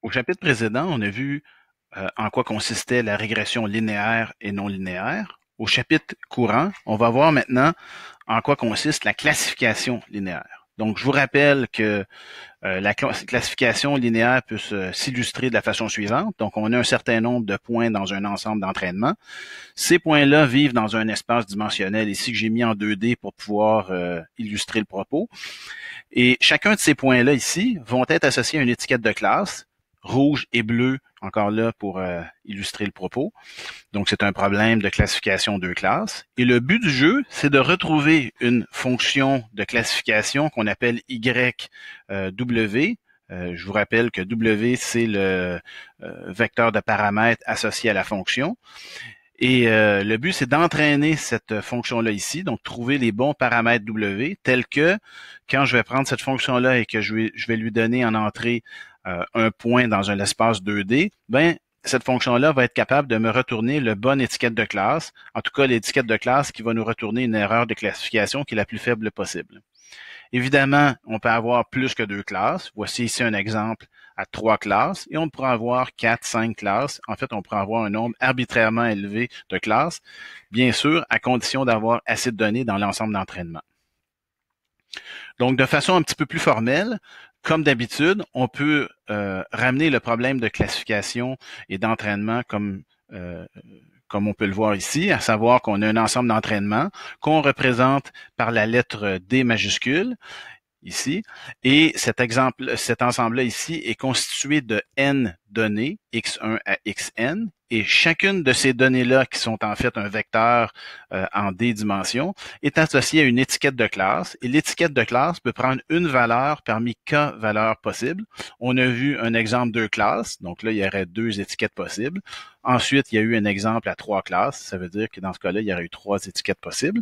Au chapitre précédent, on a vu en quoi consistait la régression linéaire et non linéaire. Au chapitre courant, on va voir maintenant en quoi consiste la classification linéaire. Donc, je vous rappelle que la classification linéaire peut s'illustrer de la façon suivante. Donc, on a un certain nombre de points dans un ensemble d'entraînement. Ces points-là vivent dans un espace dimensionnel ici que j'ai mis en 2D pour pouvoir illustrer le propos. Et chacun de ces points-là ici vont être associés à une étiquette de classe, rouge et bleu, encore là pour illustrer le propos. Donc, c'est un problème de classification de classes. Et le but du jeu, c'est de retrouver une fonction de classification qu'on appelle YW. Je vous rappelle que W, c'est le vecteur de paramètres associé à la fonction. Et le but, c'est d'entraîner cette fonction-là ici, donc trouver les bons paramètres W, tels que quand je vais prendre cette fonction-là et que je vais lui donner en entrée un point dans un espace 2D, ben cette fonction-là va être capable de me retourner le bon étiquette de classe, en tout cas l'étiquette de classe qui va nous retourner une erreur de classification qui est la plus faible possible. Évidemment, on peut avoir plus que 2 classes. Voici ici un exemple à 3 classes et on pourra avoir 4, 5 classes. En fait, on pourra avoir un nombre arbitrairement élevé de classes, bien sûr, à condition d'avoir assez de données dans l'ensemble d'entraînement. Donc, de façon un petit peu plus formelle, comme d'habitude, on peut ramener le problème de classification et d'entraînement comme on peut le voir ici, à savoir qu'on a un ensemble d'entraînement qu'on représente par la lettre D majuscule ici, et cet ensemble-là ici est constitué de n données, x1 à xn, et chacune de ces données-là, qui sont en fait un vecteur en d dimensions, est associée à une étiquette de classe, et l'étiquette de classe peut prendre une valeur parmi k valeurs possibles. On a vu un exemple 2 classes, donc là, il y aurait 2 étiquettes possibles. Ensuite, il y a eu un exemple à 3 classes, ça veut dire que dans ce cas-là, il y aurait eu 3 étiquettes possibles.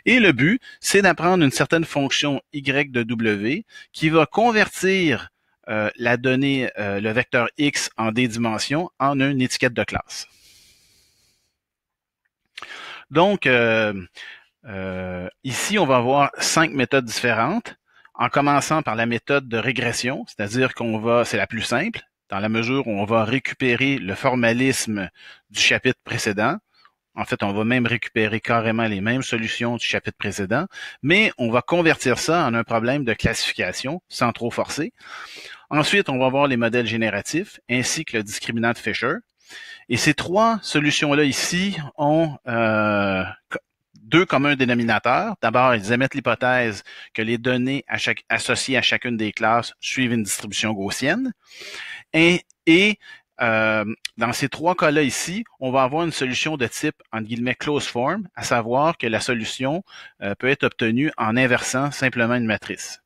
Et le but, c'est d'apprendre une certaine fonction y de w qui va convertir la donnée, le vecteur x en d dimensions en une étiquette de classe. Donc, ici, on va avoir 5 méthodes différentes, en commençant par la méthode de régression, c'est-à-dire c'est la plus simple, dans la mesure où on va récupérer le formalisme du chapitre précédent. En fait, on va même récupérer carrément les mêmes solutions du chapitre précédent, mais on va convertir ça en un problème de classification sans trop forcer. Ensuite, on va voir les modèles génératifs ainsi que le discriminant de Fisher. Et ces 3 solutions-là ici ont 2 communs dénominateurs. D'abord, ils émettent l'hypothèse que les données associées à chacune des classes suivent une distribution gaussienne. Et dans ces 3 cas-là ici, on va avoir une solution de type, entre guillemets, closed form, à savoir que la solution peut être obtenue en inversant simplement une matrice.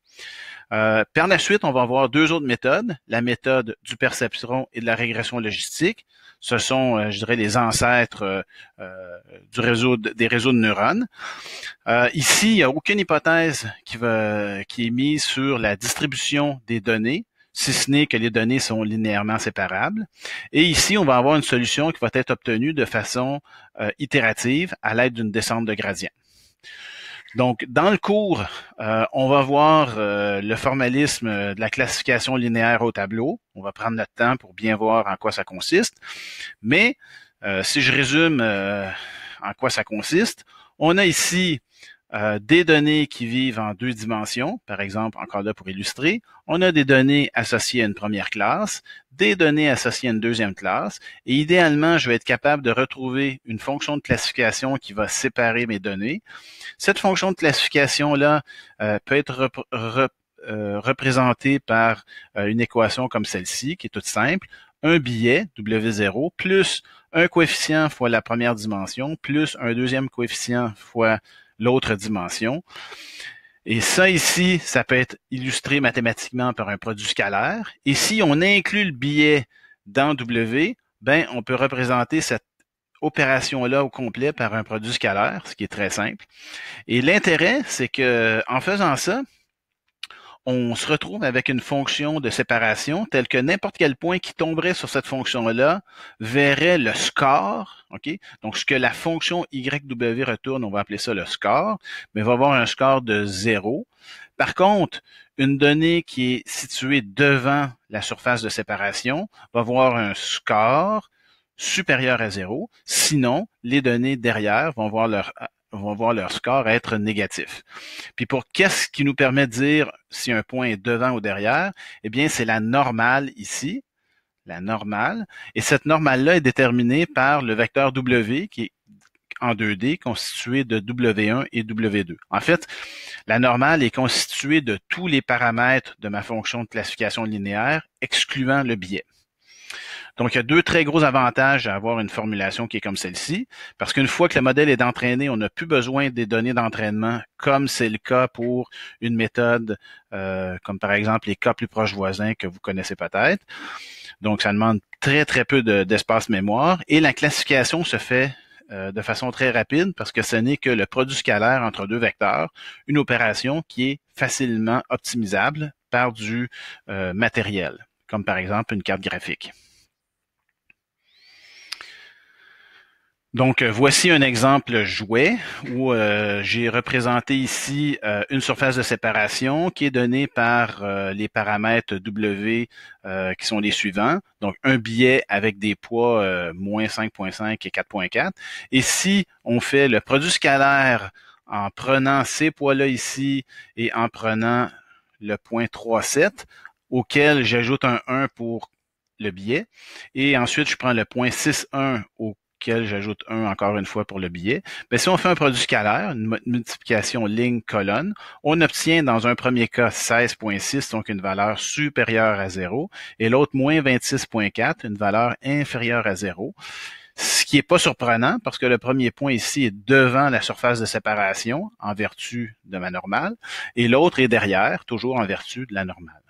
Par la suite, on va avoir 2 autres méthodes, la méthode du perceptron et de la régression logistique. Ce sont, je dirais, les ancêtres des réseaux de neurones. Ici, il n'y a aucune hypothèse qui est mise sur la distribution des données, si ce n'est que les données sont linéairement séparables. Et ici, on va avoir une solution qui va être obtenue de façon itérative à l'aide d'une descente de gradient. Donc, dans le cours, on va voir le formalisme de la classification linéaire au tableau. On va prendre notre temps pour bien voir en quoi ça consiste. Mais, si je résume en quoi ça consiste, on a ici des données qui vivent en 2 dimensions, par exemple, encore là pour illustrer. On a des données associées à une première classe, des données associées à une deuxième classe, et idéalement, je vais être capable de retrouver une fonction de classification qui va séparer mes données. Cette fonction de classification-là peut être représentée par une équation comme celle-ci, qui est toute simple. Un billet, W0, plus un coefficient fois la première dimension, plus un deuxième coefficient fois l'autre dimension. Et ça ici, ça peut être illustré mathématiquement par un produit scalaire. Et si on inclut le billet dans W, ben on peut représenter cette opération-là au complet par un produit scalaire, ce qui est très simple. Et l'intérêt, c'est que en faisant ça, on se retrouve avec une fonction de séparation telle que n'importe quel point qui tomberait sur cette fonction-là verrait le score, ok? Donc, ce que la fonction YW retourne, on va appeler ça le score, mais va avoir un score de 0. Par contre, une donnée qui est située devant la surface de séparation va avoir un score supérieur à 0. Sinon, les données derrière vont voir leur score être négatif. Puis qu'est-ce qui nous permet de dire si un point est devant ou derrière? Eh bien, c'est la normale ici, la normale. Et cette normale-là est déterminée par le vecteur W qui est en 2D constitué de W1 et W2. En fait, la normale est constituée de tous les paramètres de ma fonction de classification linéaire, excluant le biais. Donc, il y a deux très gros avantages à avoir une formulation qui est comme celle-ci, parce qu'une fois que le modèle est entraîné, on n'a plus besoin des données d'entraînement, comme c'est le cas pour une méthode, comme par exemple les cas plus proches voisins que vous connaissez peut-être. Donc, ça demande très, très peu d'espace mémoire, et la classification se fait de façon très rapide, parce que ce n'est que le produit scalaire entre deux vecteurs, une opération qui est facilement optimisable par du matériel, comme par exemple une carte graphique. Donc, voici un exemple jouet où j'ai représenté ici une surface de séparation qui est donnée par les paramètres W qui sont les suivants. Donc, un biais avec des poids moins 5.5 et 4.4. Et si on fait le produit scalaire en prenant ces poids-là ici et en prenant le point 3,7, auquel j'ajoute un 1 pour le biais, et ensuite je prends le point 6,1 auquel j'ajoute 1 encore une fois pour le biais, bien, si on fait un produit scalaire, une multiplication ligne-colonne, on obtient dans un premier cas 16.6, donc une valeur supérieure à 0, et l'autre moins 26.4, une valeur inférieure à 0. Ce qui n'est pas surprenant parce que le premier point ici est devant la surface de séparation en vertu de ma normale, et l'autre est derrière, toujours en vertu de la normale.